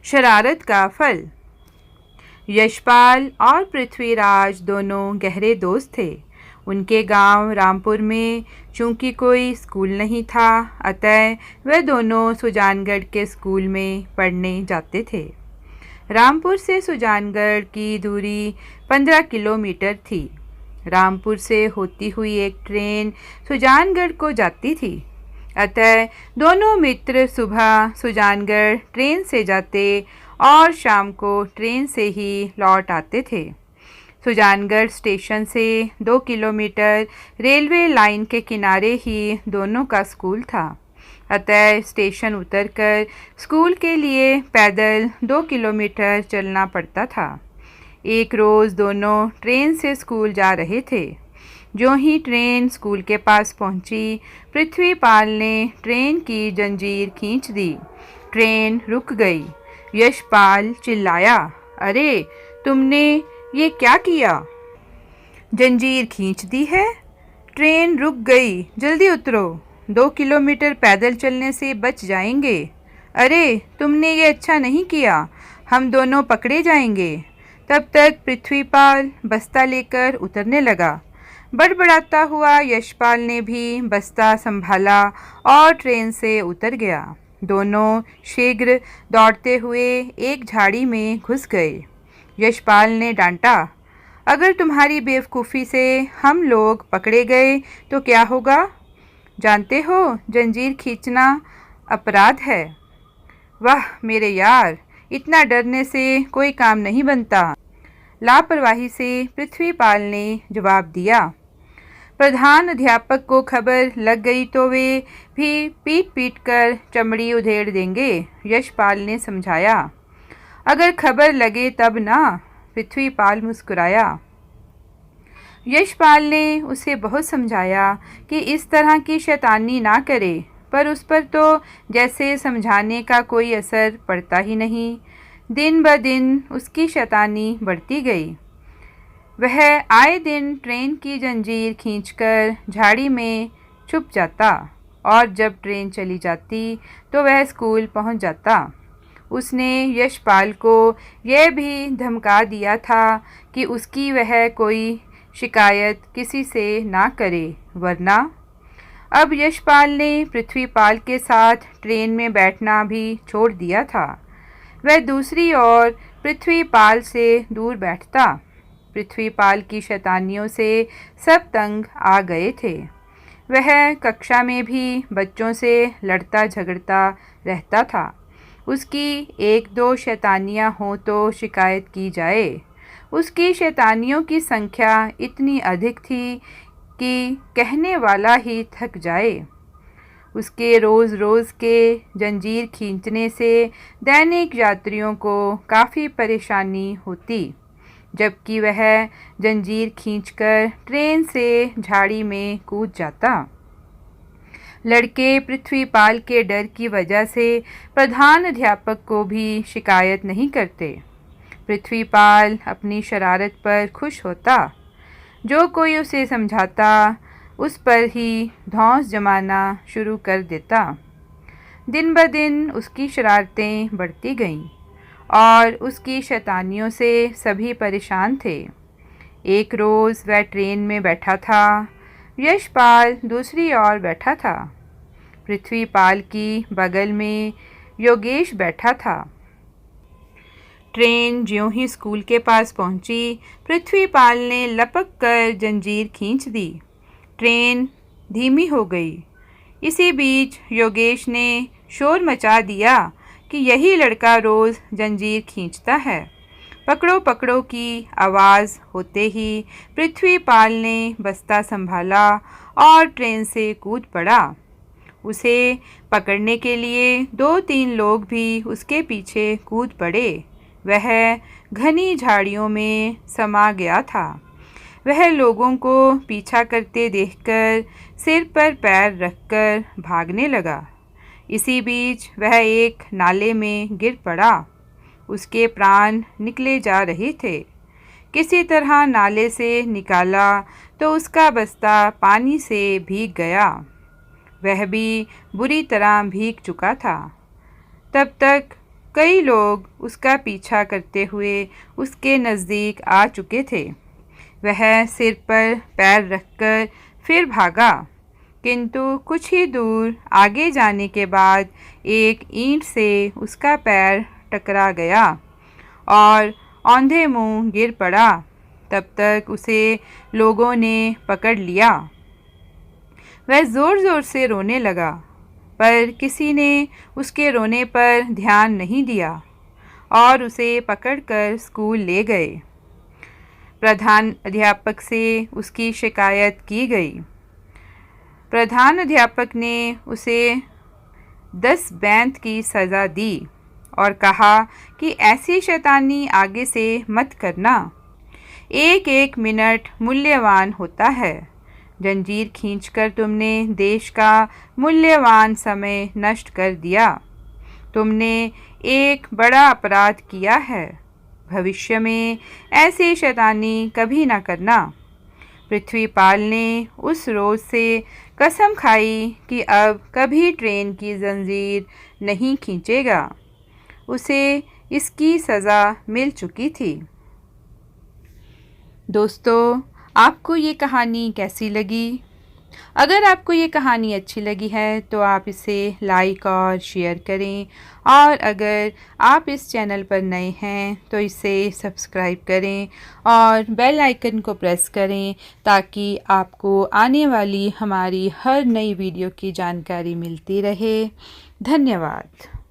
शरारत का फल। यशपाल और पृथ्वीराज दोनों गहरे दोस्त थे। उनके गांव रामपुर में चूंकि कोई स्कूल नहीं था, अतः वे दोनों सुजानगढ़ के स्कूल में पढ़ने जाते थे। रामपुर से सुजानगढ़ की दूरी 15 किलोमीटर थी। रामपुर से होती हुई एक ट्रेन सुजानगढ़ को जाती थी, अतः दोनों मित्र सुबह सुजानगढ़ ट्रेन से जाते और शाम को ट्रेन से ही लौट आते थे। सुजानगढ़ स्टेशन से 2 किलोमीटर रेलवे लाइन के किनारे ही दोनों का स्कूल था, अतः स्टेशन उतरकर स्कूल के लिए पैदल 2 किलोमीटर चलना पड़ता था। एक रोज़ दोनों ट्रेन से स्कूल जा रहे थे। जो ही ट्रेन स्कूल के पास पहुंची, पृथ्वीपाल ने ट्रेन की जंजीर खींच दी। ट्रेन रुक गई। यशपाल चिल्लाया, अरे तुमने ये क्या किया? जंजीर खींच दी है, ट्रेन रुक गई, जल्दी उतरो, 2 किलोमीटर पैदल चलने से बच जाएंगे। अरे तुमने ये अच्छा नहीं किया, हम दोनों पकड़े जाएंगे। तब तक पृथ्वीपाल बस्ता लेकर उतरने लगा। बड़बड़ाता हुआ यशपाल ने भी बस्ता संभाला और ट्रेन से उतर गया। दोनों शीघ्र दौड़ते हुए एक झाड़ी में घुस गए। यशपाल ने डांटा, अगर तुम्हारी बेवकूफ़ी से हम लोग पकड़े गए तो क्या होगा? जानते हो, जंजीर खींचना अपराध है। वाह मेरे यार, इतना डरने से कोई काम नहीं बनता, लापरवाही से पृथ्वीपाल ने जवाब दिया। प्रधान अध्यापक को खबर लग गई तो वे भी पीट पीट कर चमड़ी उधेड़ देंगे, यशपाल ने समझाया। अगर खबर लगे तब ना, पृथ्वीपाल मुस्कुराया। यशपाल ने उसे बहुत समझाया कि इस तरह की शैतानी ना करे, पर उस पर तो जैसे समझाने का कोई असर पड़ता ही नहीं। दिन ब दिन उसकी शैतानी बढ़ती गई। वह आए दिन ट्रेन की जंजीर खींचकर झाड़ी में छुप जाता और जब ट्रेन चली जाती तो वह स्कूल पहुंच जाता। उसने यशपाल को यह भी धमका दिया था कि उसकी वह कोई शिकायत किसी से ना करे, वरना। अब यशपाल ने पृथ्वीपाल के साथ ट्रेन में बैठना भी छोड़ दिया था। वह दूसरी ओर पृथ्वीपाल से दूर बैठता। पृथ्वीपाल की शैतानियों से सब तंग आ गए थे। वह कक्षा में भी बच्चों से लड़ता झगड़ता रहता था। उसकी 1-2 शैतानियाँ हों तो शिकायत की जाए। उसकी शैतानियों की संख्या इतनी अधिक थी कि कहने वाला ही थक जाए। उसके रोज़ रोज़ के जंजीर खींचने से दैनिक यात्रियों को काफ़ी परेशानी होती, जबकि वह जंजीर खींचकर ट्रेन से झाड़ी में कूद जाता। लड़के पृथ्वीपाल के डर की वजह से प्रधान अध्यापक को भी शिकायत नहीं करते। पृथ्वीपाल अपनी शरारत पर खुश होता। जो कोई उसे समझाता उस पर ही धौंस जमाना शुरू कर देता। दिन ब दिन उसकी शरारतें बढ़ती गईं और उसकी शैतानियों से सभी परेशान थे। एक रोज़ वह ट्रेन में बैठा था, यशपाल दूसरी ओर बैठा था। पृथ्वीपाल की बगल में योगेश बैठा था। ट्रेन ज्यों ही स्कूल के पास पहुंची, पृथ्वीपाल ने लपक कर जंजीर खींच दी। ट्रेन धीमी हो गई। इसी बीच योगेश ने शोर मचा दिया कि यही लड़का रोज़ जंजीर खींचता है। पकड़ो पकड़ो की आवाज़ होते ही पृथ्वीपाल ने बस्ता संभाला और ट्रेन से कूद पड़ा। उसे पकड़ने के लिए 2-3 लोग भी उसके पीछे कूद पड़े। वह घनी झाड़ियों में समा गया था। वह लोगों को पीछा करते देखकर सिर पर पैर रखकर भागने लगा। इसी बीच वह एक नाले में गिर पड़ा। उसके प्राण निकले जा रहे थे। किसी तरह नाले से निकाला तो उसका बस्ता पानी से भीग गया। वह भी बुरी तरह भीग चुका था। तब तक कई लोग उसका पीछा करते हुए उसके नज़दीक आ चुके थे। वह सिर पर पैर रखकर फिर भागा, किंतु कुछ ही दूर आगे जाने के बाद एक ईंट से उसका पैर टकरा गया और औंधे मुंह गिर पड़ा। तब तक उसे लोगों ने पकड़ लिया। वह ज़ोर-ज़ोर से रोने लगा, पर किसी ने उसके रोने पर ध्यान नहीं दिया और उसे पकड़कर स्कूल ले गए। प्रधान अध्यापक से उसकी शिकायत की गई। प्रधान अध्यापक ने उसे 10 बैंत की सज़ा दी और कहा कि ऐसी शैतानी आगे से मत करना। एक एक मिनट मूल्यवान होता है। जंजीर खींचकर तुमने देश का मूल्यवान समय नष्ट कर दिया। तुमने एक बड़ा अपराध किया है। भविष्य में ऐसी शैतानी कभी ना करना। पृथ्वीपाल ने उस रोज़ से कसम खाई कि अब कभी ट्रेन की जंजीर नहीं खींचेगा। उसे इसकी सज़ा मिल चुकी थी। दोस्तों, आपको ये कहानी कैसी लगी? अगर आपको ये कहानी अच्छी लगी है तो आप इसे लाइक और शेयर करें, और अगर आप इस चैनल पर नए हैं तो इसे सब्सक्राइब करें और बेल आइकन को प्रेस करें ताकि आपको आने वाली हमारी हर नई वीडियो की जानकारी मिलती रहे। धन्यवाद।